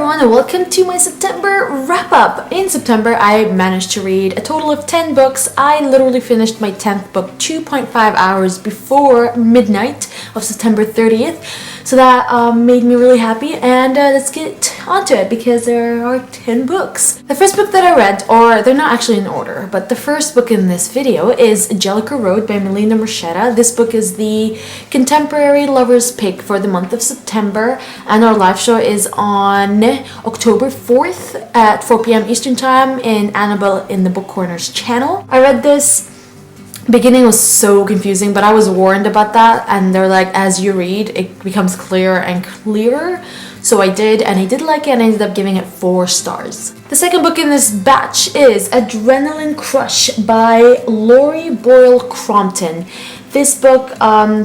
everyone and welcome to my September wrap-up. In September, I managed to read a total of 10 books. I literally finished my 10th book 2.5 hours before midnight of September 30th. So that made me really happy, and let's get onto it because there are 10 books. The first book that I read, or they're not actually in order, but the first book in this video is Jellicoe Road by Melina Marchetta. This book is the contemporary lover's pick for the month of September, and our live show is on October 4th at 4 p.m. Eastern Time in Annabelle in the Book Corners channel. I read this. Beginning was so confusing, but I was warned about that, and they're like, as you read, it becomes clearer and clearer. So I did, and I did like it, and I ended up giving it 4 stars. The second book in this batch is Adrenaline Crush by Laurie Boyle Crompton. This book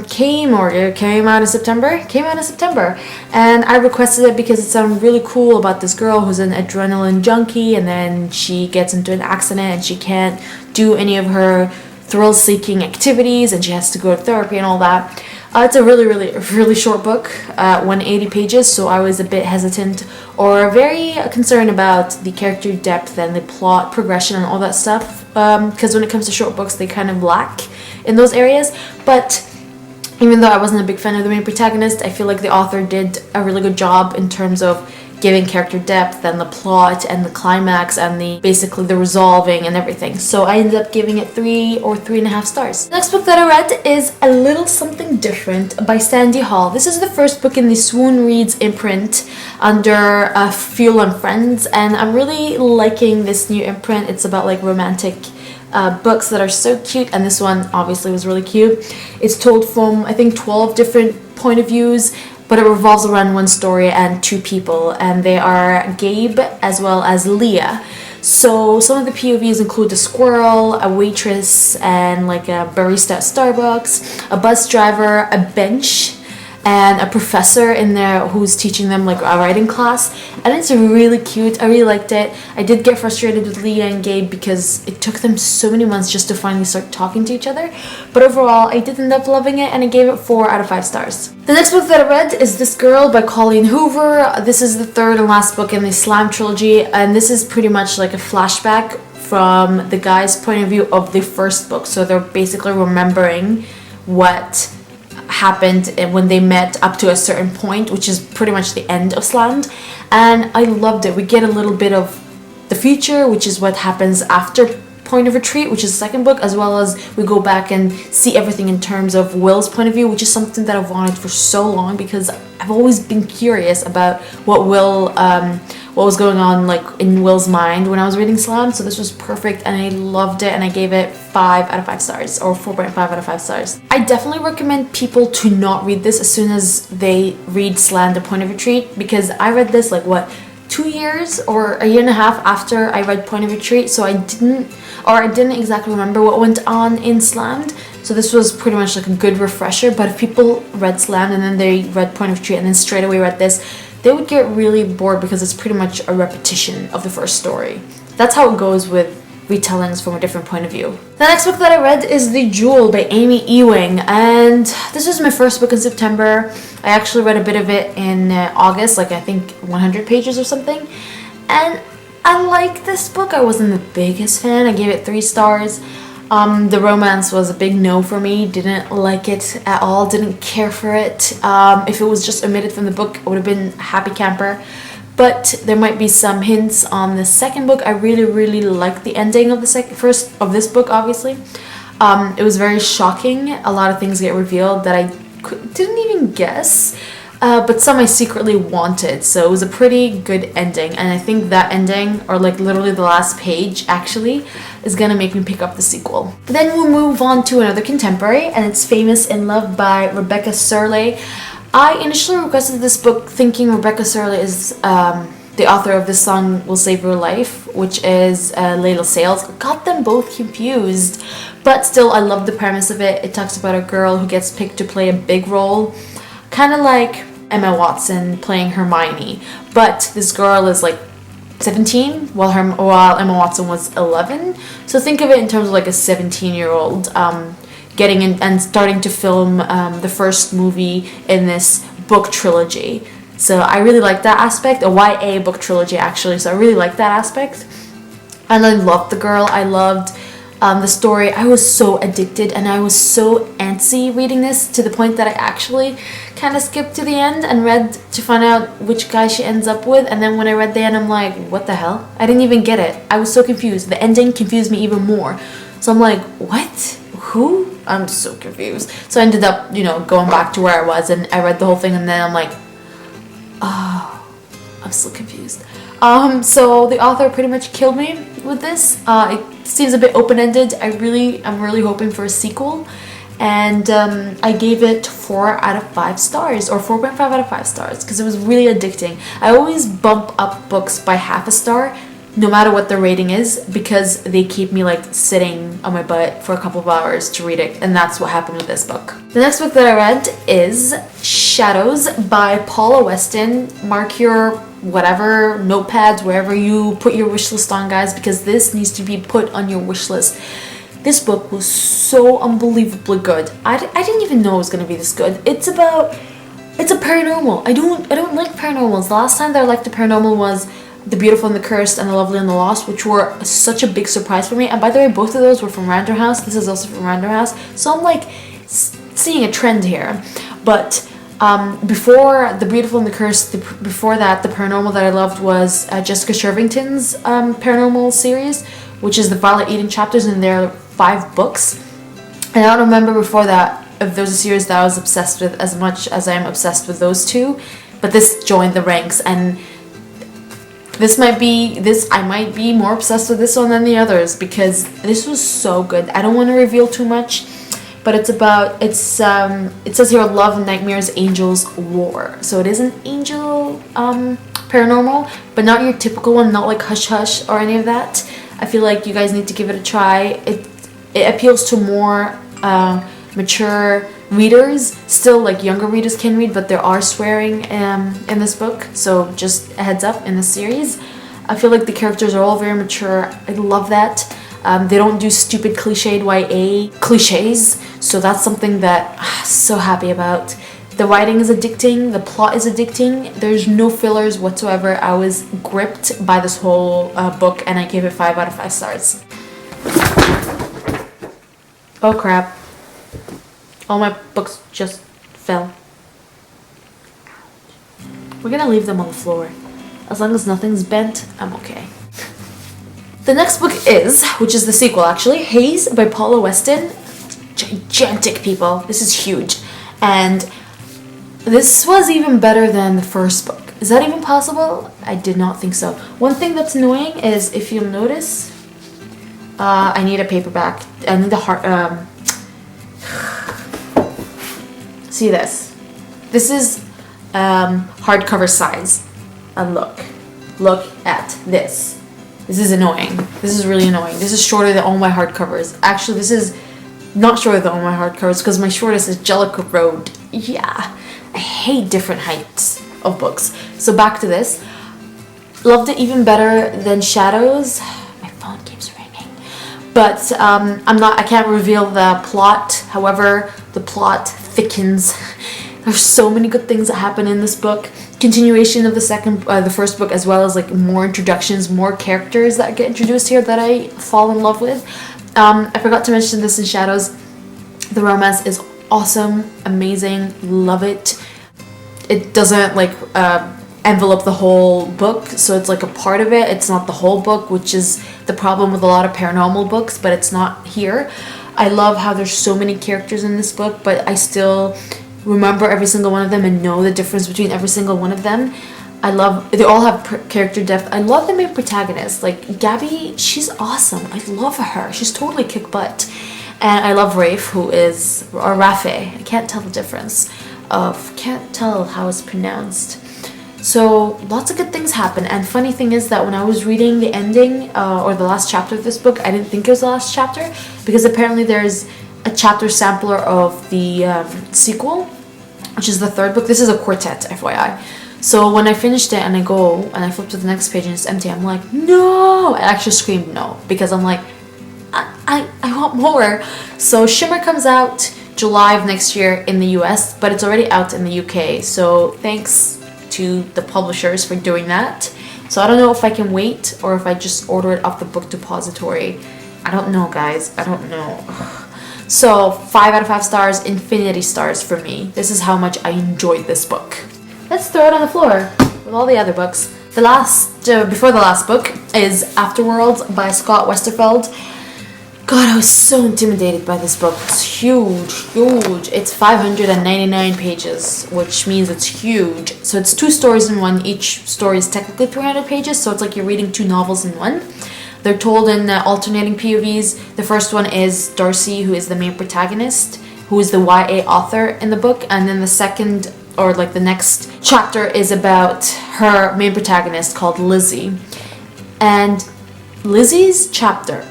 came out in September, and I requested it because it sounded really cool about this girl who's an adrenaline junkie, and then she gets into an accident and she can't do any of her thrill-seeking activities, and she has to go to therapy and all that. It's a really short book, 180 pages, so I was a bit hesitant or very concerned about the character depth and the plot progression and all that stuff, because when it comes to short books, they kind of lack in those areas. But even though I wasn't a big fan of the main protagonist, I feel like the author did a really good job in terms of giving character depth and the plot and the climax and basically the resolving and everything. So I ended up giving it 3 or 3.5 stars. The next book that I read is A Little Something Different by Sandy Hall. This is the first book in the Swoon Reads imprint under Fuel and Friends, and I'm really liking this new imprint. It's about like romantic books that are so cute, and this one obviously was really cute. It's told from I think 12 different point of views, but it revolves around one story and 2 people, and they are Gabe as well as Leah. So some of the POVs include a squirrel, a waitress, and like a barista at Starbucks, a bus driver, a bench, and a professor in there who's teaching them like a writing class, and it's really cute. I really liked it. I did get frustrated with Leah and Gabe because it took them so many months just to finally start talking to each other, but overall I did end up loving it, and I gave it 4 out of 5 stars. The next book that I read is This Girl by Colleen Hoover. This is the 3rd and last book in the Slam trilogy, and this is pretty much like a flashback from the guy's point of view of the first book, so they're basically remembering what happened when they met up to a certain point, which is pretty much the end of Slammed, and I loved it. We get a little bit of the future, which is what happens after Point of Retreat, which is the second book, as well as we go back and see everything in terms of Will's point of view, which is something that I've wanted for so long because I've always been curious about what was going on like in Will's mind when I was reading Slam. So this was perfect, and I loved it, and I gave it 5 out of 5 stars, or 4.5 out of 5 stars. I definitely recommend people to not read this as soon as they read Slam: The Point of Retreat, because I read this like 2 years or a year and a half after I read Point of Retreat, so I didn't exactly remember what went on in Slammed. So this was pretty much like a good refresher. But if people read Slammed and then they read Point of Retreat and then straight away read this, they would get really bored because it's pretty much a repetition of the first story. That's how it goes with retellings from a different point of view. The next book that I read is The Jewel by Amy Ewing, and this was my first book in September. I actually read a bit of it in August, like I think 100 pages or something, and I like this book. I wasn't the biggest fan. I gave it 3 stars. The romance was a big no for me. Didn't like it at all. Didn't care for it. If it was just omitted from the book, I would have been a happy camper. But there might be some hints on the second book. I really like the ending of this book, obviously. It was very shocking. A lot of things get revealed that I didn't even guess. But some I secretly wanted, so it was a pretty good ending, and I think that ending, or like literally the last page actually, is gonna make me pick up the sequel. Then we'll move on to another contemporary, and it's Famous in Love by Rebecca Serle. I initially requested this book thinking Rebecca Serle is the author of This Song Will Save Your Life, which is Layla Sales. Got them both confused, but still I love the premise of it. It talks about a girl who gets picked to play a big role, kind of like Emma Watson playing Hermione, but this girl is like 17 while Emma Watson was 11. So think of it in terms of like a 17-year-old getting in and starting to film the first movie in this book trilogy. So I really like that aspect. A YA book trilogy, actually. So I really like that aspect. And I loved the girl. I loved the story. I was so addicted and I was so antsy reading this, to the point that I actually kind of skipped to the end and read to find out which guy she ends up with. And then when I read the end, I'm like, what the hell? I didn't even get it. I was so confused. The ending confused me even more. So I'm like, what? Who? I'm so confused. So I ended up, going back to where I was, and I read the whole thing, and then I'm like, oh, I'm still confused. So the author pretty much killed me with this. It seems a bit open-ended. I'm really hoping for a sequel. And I gave it 4 out of 5 stars, or 4.5 out of 5 stars, because it was really addicting. I always bump up books by half a star, no matter what the rating is, because they keep me like sitting on my butt for a couple of hours to read it, and that's what happened with this book. The next book that I read is Shadows by Paula Weston. Mark your whatever notepads, wherever you put your wish list on, guys, because this needs to be put on your wish list. This book was so unbelievably good. I didn't even know it was going to be this good. It's a paranormal. I don't like paranormals. The last time that I liked the paranormal was The Beautiful and the Cursed and The Lovely and the Lost, which were such a big surprise for me. And by the way, both of those were from Random House. This is also from Random House. So I'm like seeing a trend here. But before The Beautiful and the Cursed, before that, the paranormal that I loved was Jessica Shervington's paranormal series, which is the Violet Eden chapters, and there are 5 books. And I don't remember before that if there was a series that I was obsessed with as much as I am obsessed with those 2. But this joined the ranks, and I might be more obsessed with this one than the others, because this was so good. I don't want to reveal too much, but it says here Love, Nightmares, Angels, War. So it is an angel paranormal, but not your typical one, not like Hush Hush or any of that. I feel like you guys need to give it a try. It appeals to more mature readers. Still, like, younger readers can read, but there are swearing in this book, so just a heads up in this series. I feel like the characters are all very mature. I love that. They don't do stupid cliched YA cliches, so that's something that I'm so happy about. The writing is addicting, the plot is addicting, there's no fillers whatsoever. I was gripped by this whole book, and I gave it 5 out of 5 stars. Oh crap. All my books just fell. We're gonna leave them on the floor. As long as nothing's bent, I'm okay. The next book which is the sequel actually, Haze by Paula Weston. Gigantic, people. This is huge. And this was even better than the first book. Is that even possible? I did not think so. One thing that's annoying is, if you'll notice, I need a paperback. I need the hard... See this. This is hardcover size. And look at this. This is annoying. This is really annoying. This is shorter than all my hardcovers. Actually, this is not shorter than all my hardcovers, because my shortest is Jellicoe Road. Yeah, I hate different heights of books. So back to this. Loved it even better than Shadows. My phone keeps ringing. But I can't reveal the plot. However, the plot thickens. There's so many good things that happen in this book. Continuation of the first book, as well as like more introductions, more characters that get introduced here that I fall in love with. I forgot to mention this in Shadows. The romance is awesome, amazing, love it. It doesn't like envelope the whole book, so it's like a part of it. It's not the whole book, which is the problem with a lot of paranormal books, but it's not here. I love how there's so many characters in this book, but I still remember every single one of them and know the difference between every single one of them. They all have character depth. I love the main protagonist. Like, Gabby, she's awesome. I love her. She's totally kick butt. And I love Rafe, or Rafe. I can't tell the difference. Can't tell how it's pronounced. So, lots of good things happen. And funny thing is that when I was reading the ending, or the last chapter of this book, I didn't think it was the last chapter, because apparently there's a chapter sampler of the sequel, which is the 3rd book. This is a quartet, FYI. So when I finished it and I flip to the next page and it's empty, I'm like, no! I actually screamed no, because I'm like, I want more. So Shimmer comes out July of next year in the US, but it's already out in the UK. So thanks to the publishers for doing that. So I don't know if I can wait or if I just order it off the book depository. I don't know, guys. I don't know. So 5 out of 5 stars, infinity stars for me. This is how much I enjoyed this book. Let's throw it on the floor with all the other books. The last, before the last book is Afterworld by Scott Westerfeld. God, I was so intimidated by this book. It's huge, huge. It's 599 pages, which means it's huge. So it's 2 stories in one. Each story is technically 300 pages, so it's like you're reading 2 novels in one. They're told in alternating POVs. The first one is Darcy, who is the main protagonist, who is the YA author in the book, and then the second, or like the next chapter, is about her main protagonist called Lizzie. And Lizzie's chapter,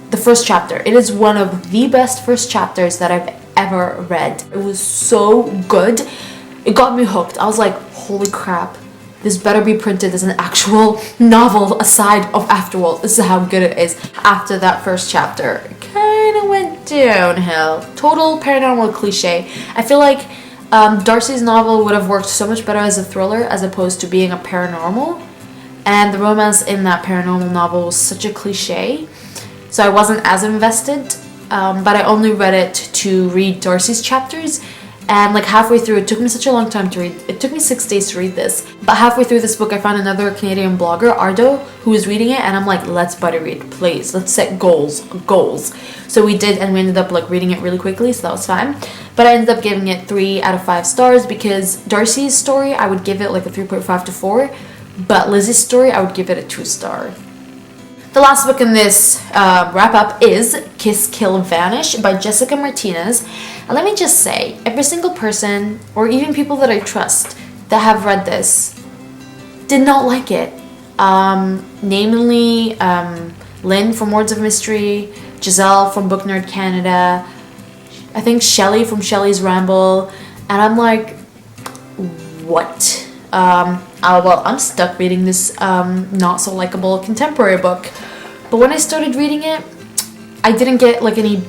the first chapter, it is one of the best first chapters that I've ever read. It was so good. It got me hooked. I was like, holy crap, this better be printed as an actual novel aside of Afterworld. This is how good it is. After that first chapter, it kind of went downhill. Total paranormal cliche. I feel like Darcy's novel would have worked so much better as a thriller as opposed to being a paranormal. And the romance in that paranormal novel was such a cliche. So I wasn't as invested, but I only read it to read Darcy's chapters, and like halfway through, it took me such a long time to read. It took me 6 days to read this, but halfway through this book I found another Canadian blogger, Ardo, who was reading it, and I'm like, let's buddy read, please, let's set goals. So we did, and we ended up like reading it really quickly, so that was fine. But I ended up giving it 3 out of 5 stars because Darcy's story I would give it like a 3.5 to 4, but Lizzie's story I would give it a 2 star. The last book in this wrap-up is Kiss, Kill, Vanish by Jessica Martinez. And let me just say, every single person, or even people that I trust that have read this, did not like it. Namely, Lynn from Words of Mystery, Giselle from Book Nerd Canada, I think Shelley from Shelley's Ramble, and I'm like, what? Well, I'm stuck reading this not so likable contemporary book. But when I started reading it, I didn't get like any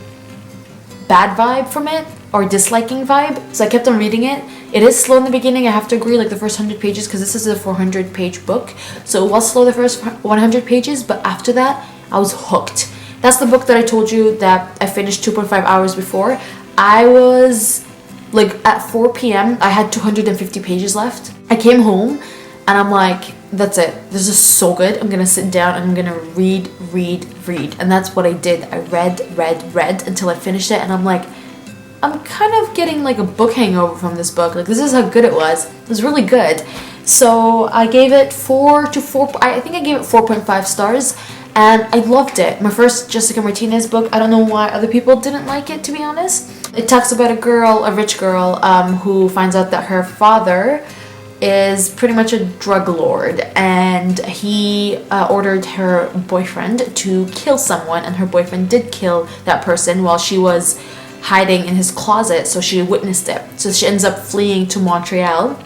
bad vibe from it or disliking vibe. So I kept on reading it. It is slow in the beginning, I have to agree, like the first 100 pages, because this is a 400-page book. So it was slow the first 100 pages, but after that, I was hooked. That's the book that I told you that I finished 2.5 hours before. I was like at 4 p.m. I had 250 pages left. I came home and I'm like, that's it. This is so good. I'm gonna sit down and I'm gonna read. And that's what I did. I read until I finished it, and I'm like, I'm kind of getting like a book hangover from this book. Like, this is how good it was. It was really good. So I gave it 4 to 4. I think I gave it 4.5 stars. And I loved it. My first Jessica Martinez book. I don't know why other people didn't like it, to be honest. It talks about a rich girl, who finds out that her father is pretty much a drug lord, and he ordered her boyfriend to kill someone, and her boyfriend did kill that person while she was hiding in his closet, so she witnessed it. So she ends up fleeing to Montreal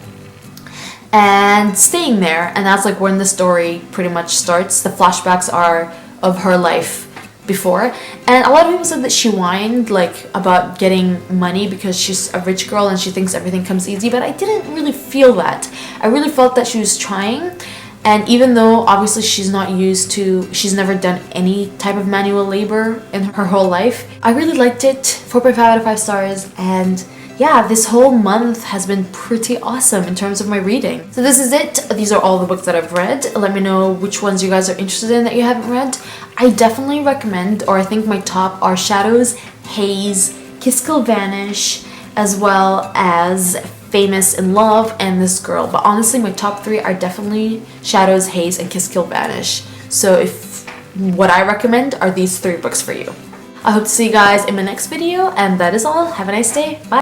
and staying there, and that's like when the story pretty much starts. The flashbacks are of her life before, and a lot of people said that she whined like about getting money because she's a rich girl and she thinks everything comes easy, but I didn't really feel that. I really felt that she was trying, and even though obviously she's never done any type of manual labor in her whole life, I really liked it. 4.5 out of 5 stars. And yeah, this whole month has been pretty awesome in terms of my reading. So this is it. These are all the books that I've read. Let me know which ones you guys are interested in that you haven't read. I definitely recommend, or I think my top are Shadows, Haze, Kiss, Kill, Vanish, as well as Famous in Love and This Girl. But honestly, my top 3 are definitely Shadows, Haze, and Kiss, Kill, Vanish. So if what I recommend are these 3 books for you. I hope to see you guys in my next video, and that is all. Have a nice day. Bye.